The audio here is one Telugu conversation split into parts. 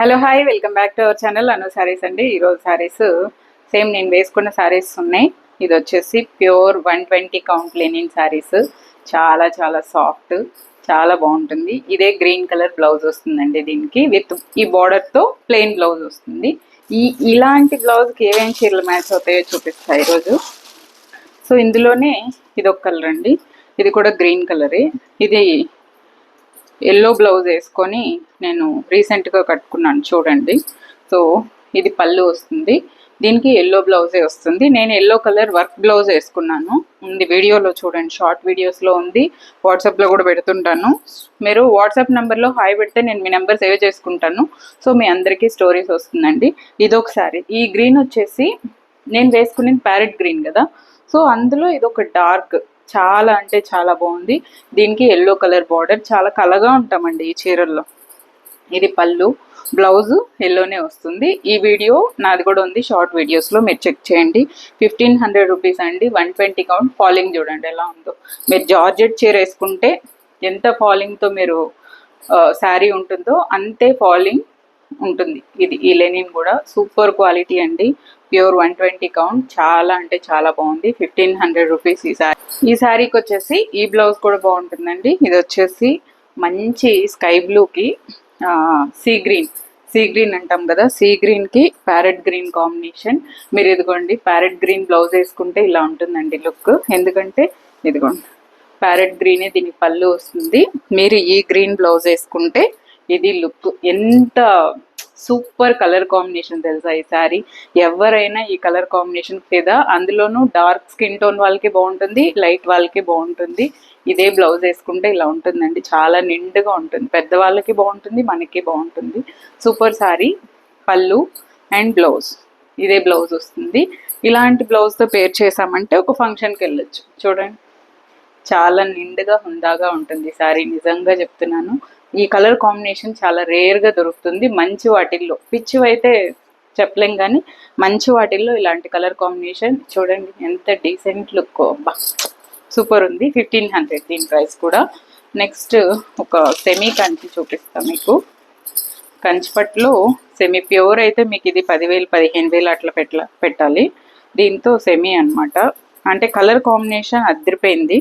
Hello hi welcome back to our channel Anu saris అండి. ఈరోజు సారీస్ సేమ్ నేను వేసుకున్న సారీస్ ఉన్నాయి. ఇది వచ్చేసి ప్యూర్ 120 కౌంట్ లెనిన్ సారీస్. చాలా చాలా సాఫ్ట్, చాలా బాగుంటుంది. ఇదే గ్రీన్ కలర్ బ్లౌజ్ వస్తుందండి దీనికి, విత్ ఈ బార్డర్తో ప్లెయిన్ బ్లౌజ్ వస్తుంది. ఇలాంటి బ్లౌజ్కి ఏమేమి చీరలు మ్యాచ్ అవుతాయో చూపిస్తాయి ఈరోజు. సో ఇందులోనే ఇది ఒక కలర్ అండి, ఇది కూడా గ్రీన్ కలరే. ఇది ఎల్లో బ్లౌజ్ వేసుకొని నేను రీసెంట్గా కట్టుకున్నాను చూడండి. సో ఇది పళ్ళు వస్తుంది, దీనికి ఎల్లో బ్లౌజే వస్తుంది. నేను ఎల్లో కలర్ వర్క్ బ్లౌజ్ వేసుకున్నాను, ఉంది వీడియోలో చూడండి, షార్ట్ వీడియోస్లో ఉంది, వాట్సాప్లో కూడా పెడుతుంటాను. మీరు వాట్సాప్ నెంబర్లో హాయ్ పెడితే నేను మీ నెంబర్ సేవ్ చేసుకుంటాను. సో మీ అందరికీ స్టోరీస్ వస్తుందండి. ఇదొకసారి ఈ గ్రీన్ వచ్చేసి నేను వేసుకునేది ప్యారెట్ గ్రీన్ కదా, సో అందులో ఇదొక డార్క్, చాలా అంటే చాలా బాగుంది. దీనికి ఎల్లో కలర్ బార్డర్, చాలా కలగా ఉంటామండి ఈ చీరల్లో. ఇది పళ్ళు, బ్లౌజు ఎల్లోనే వస్తుంది. ఈ వీడియో నాది కూడా ఉంది షార్ట్ వీడియోస్లో, మీరు చెక్ చేయండి. 1500 రూపీస్ అండి, 120 కౌంట్. ఫాలింగ్ చూడండి ఎలా ఉందో. మీరు జార్జెట్ చీర వేసుకుంటే ఎంత ఫాలింగ్తో మీరు శారీ ఉంటుందో అంతే ఫాలింగ్ ఉంటుంది. ఇది ఈ లెనిన్ కూడా సూపర్ క్వాలిటీ అండి, ప్యూర్ 120 కౌంట్. చాలా అంటే చాలా బాగుంది. 1500 రూపీస్ ఈ శారీకి వచ్చేసి. ఈ బ్లౌజ్ కూడా బాగుంటుందండి. ఇది వచ్చేసి మంచి స్కై బ్లూకి సీ గ్రీన్ అంటాం కదా, సీ గ్రీన్కి ప్యారెట్ గ్రీన్ కాంబినేషన్. మీరు ఇదిగోండి ప్యారెట్ గ్రీన్ బ్లౌజ్ వేసుకుంటే ఇలా ఉంటుందండి లుక్. ఎందుకంటే ఇదిగోండి ప్యారెట్ గ్రీనే దీనికి పళ్ళు వస్తుంది. మీరు ఈ గ్రీన్ బ్లౌజ్ వేసుకుంటే ఇది లుక్ ఎంత సూపర్ కలర్ కాంబినేషన్ తెలుసా ఈ శారీ. ఎవరైనా ఈ కలర్ కాంబినేషన్ ఫిదా. అందులోనూ డార్క్ స్కిన్ టోన్ వాళ్ళకి బాగుంటుంది, లైట్ వాళ్ళకి బాగుంటుంది. ఇదే బ్లౌజ్ వేసుకుంటే ఇలా ఉంటుందండి, చాలా నిండుగా ఉంటుంది. పెద్దవాళ్ళకి బాగుంటుంది, మనకి బాగుంటుంది. సూపర్ శారీ. పళ్ళు అండ్ బ్లౌజ్ ఇదే బ్లౌజ్ వస్తుంది. ఇలాంటి బ్లౌజ్తో పేర్ చేసామంటే ఒక ఫంక్షన్కి వెళ్ళొచ్చు. చూడండి చాలా నిండుగా హుందాగా ఉంటుంది శారీ, నిజంగా చెప్తున్నాను. ఈ కలర్ కాంబినేషన్ చాలా రేర్గా దొరుకుతుంది. మంచి వాటిల్లో, పిచ్చివి అయితే చెప్పలేం కానీ మంచి వాటిల్లో ఇలాంటి కలర్ కాంబినేషన్ చూడండి ఎంత డీసెంట్ లుక్. అబ్బా సూపర్ ఉంది. 1500 దీని ప్రైస్ కూడా. నెక్స్ట్ ఒక సెమీ కంచి చూపిస్తాను మీకు. కంచిపట్లో సెమీ ప్యూర్ అయితే మీకు ఇది 10,000 15,000 అట్లా పెట్టాలి. దీంతో సెమీ అనమాట. అంటే కలర్ కాంబినేషన్ అదిరిపోయింది,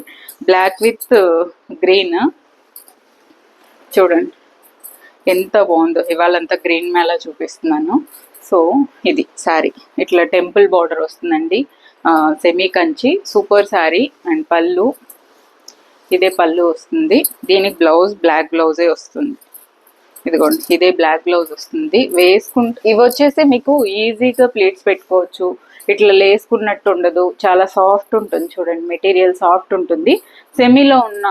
బ్లాక్ విత్ గ్రీన్. చూడండి ఎంత బాగుందో. ఇవాళంతా గ్రీన్ మేళ చూపిస్తున్నాను. సో ఇది శారీ ఇట్లా టెంపుల్ బార్డర్ వస్తుందండి, semi Kanchi, super sari. And పళ్ళు ఇదే పళ్ళు వస్తుంది. దీనికి బ్లౌజ్ బ్లాక్ బ్లౌజే వస్తుంది. ఇదిగోండి ఇదే బ్లాక్ బ్లౌజ్ వస్తుంది. వేసుకుంటే ఇవి వచ్చేసి మీకు ఈజీగా ప్లేట్స్ పెట్టుకోవచ్చు, ఇట్లా లేసుకున్నట్టు ఉండదు, చాలా సాఫ్ట్ ఉంటుంది. చూడండి మెటీరియల్ సాఫ్ట్ ఉంటుంది. సెమీలో ఉన్న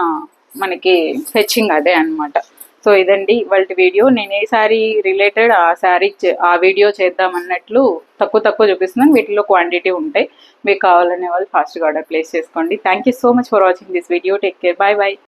మనకి ఫెచ్చింగ్ అదే అనమాట. సో ఇదండి ఇవాళ వీడియో. నేను ఏ శారీ రిలేటెడ్ ఆ వీడియో చేద్దామన్నట్లు తక్కువ చూపిస్తున్నాను. వీటిలో క్వాంటిటీ ఉంటాయి. మీకు కావాలనే వాళ్ళు ఫాస్ట్గా ఆర్డర్ ప్లేస్ చేసుకోండి. Thank you so much for watching this video. Take care, bye bye.